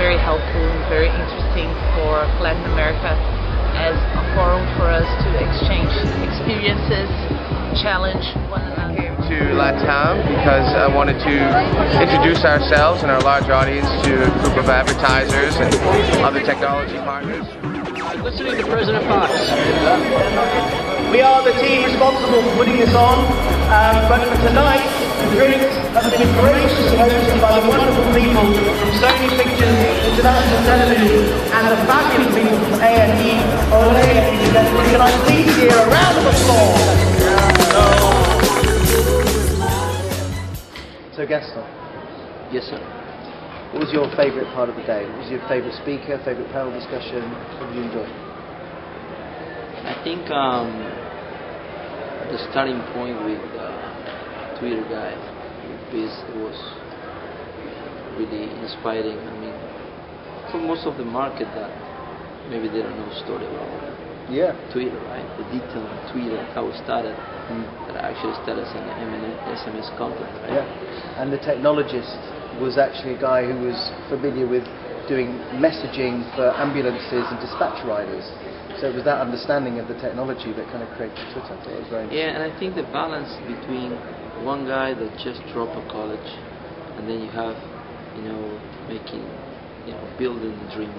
very helpful and very interesting for Latin America as a forum for us to exchange experiences, challenge one another. I came to LATAM because I wanted to introduce ourselves and our large audience to a group of advertisers and other technology partners. Listening to President Fox. We are the team responsible for putting this on, but for tonight, the drinks have been graciously hosted by the wonderful people from Sony Pictures International Television and the fabulous people from A&E. Can I please hear a round of applause? So Gaston. Yes, sir. What was your favourite part of the day? What was your favourite speaker, favourite panel discussion? What did you enjoy? I think the starting point with Twitter guy, Biz, was really inspiring. I mean, for most of the market that maybe they don't know the story about Twitter, right? The detail of Twitter, how it started, that actually started as an SMS company, right? Yeah, and the technologist was actually a guy who was familiar with doing messaging for ambulances and dispatch riders. So it was that understanding of the technology that kind of created Twitter. I thought it was very interesting. Yeah, and I think the balance between one guy that just dropped a college, and then you have, making, building the dream,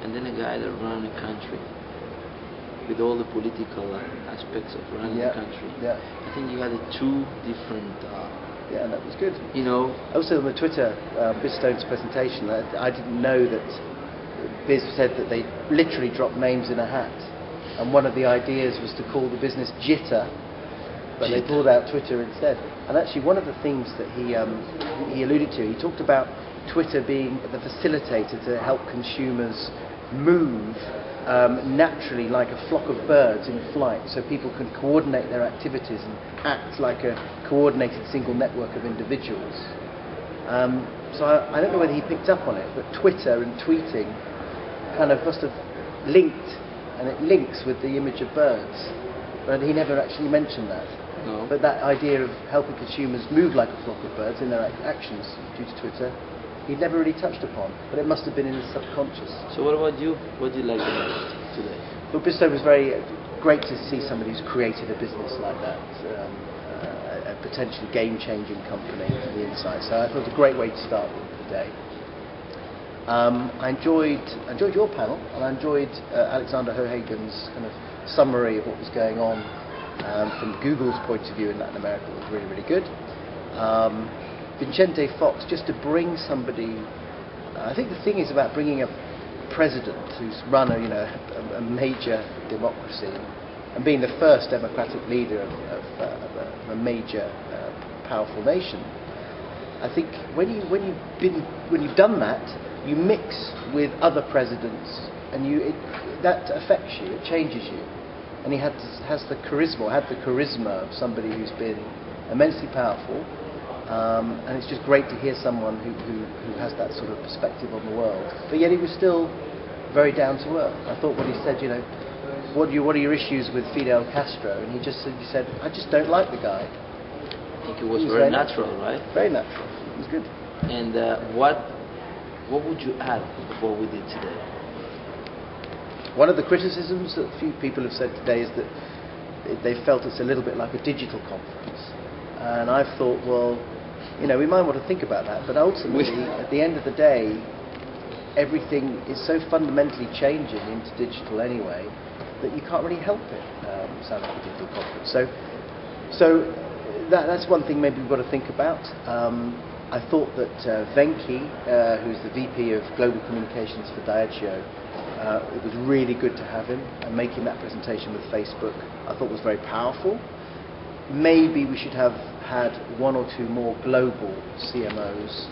and then a guy that ran a country with all the political aspects of running the country. Yeah. I think you had two different. Yeah, that was good. Also on the Twitter, Bizstone's presentation, I didn't know that Biz said that they literally dropped names in a hat, and one of the ideas was to call the business Jitter, but they pulled out Twitter instead. And actually, one of the things that he alluded to, he talked about Twitter being the facilitator to help consumers move naturally like a flock of birds in flight, so people can coordinate their activities and act like a coordinated single network of individuals. So I don't know whether he picked up on it, but Twitter and tweeting kind of must have linked, and it links with the image of birds, but he never actually mentioned that. No. But that idea of helping consumers move like a flock of birds in their actions due to Twitter, he'd never really touched upon, but it must have been in his subconscious. So what about you? What do you like the most today? Well, Bizstone was very great to see somebody who's created a business like that, a potentially game-changing company from the inside. So I thought it was a great way to start the day. I enjoyed your panel, and I enjoyed Alexander Hohagen's kind of summary of what was going on from Google's point of view in Latin America. It was really, really good. Vicente Fox, just to bring somebody, I think the thing is about bringing a president who's run a major democracy and being the first democratic leader of a major powerful nation. I think when you've done that, you mix with other presidents, and that affects you, it changes you. And he had the charisma of somebody who's been immensely powerful. And it's just great to hear someone who has that sort of perspective on the world. But yet he was still very down to earth. I thought what he said, what are your issues with Fidel Castro? And he said, I just don't like the guy. I think it was very natural, right? Very natural. It was good. And what would you add to what we did today? One of the criticisms that a few people have said today is that they felt it's a little bit like a digital conference. And I've thought, well, we might want to think about that, but ultimately, at the end of the day, everything is so fundamentally changing into digital anyway that you can't really help it sound like a digital conference. So that's one thing maybe we've got to think about. I thought that Venki, who's the VP of Global Communications for Diageo, it was really good to have him, and making that presentation with Facebook I thought was very powerful. Maybe we should have had one or two more global CMOs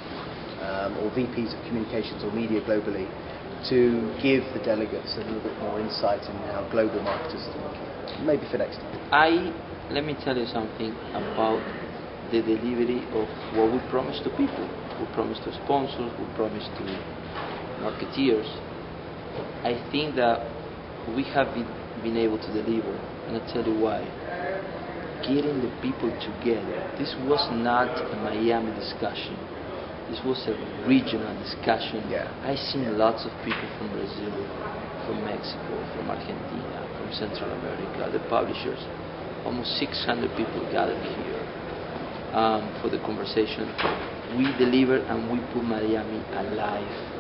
or VPs of communications or media globally to give the delegates a little bit more insight in how global marketers think. Maybe for next time. Let me tell you something about the delivery of what we promise to people. We promise to sponsors, we promise to marketeers. I think that we have been able to deliver, and I'll tell you why. Getting the people together. This was not a Miami discussion. This was a regional discussion. Yeah. I've seen lots of people from Brazil, from Mexico, from Argentina, from Central America, the publishers. Almost 600 people gathered here for the conversation. We delivered and we put Miami alive.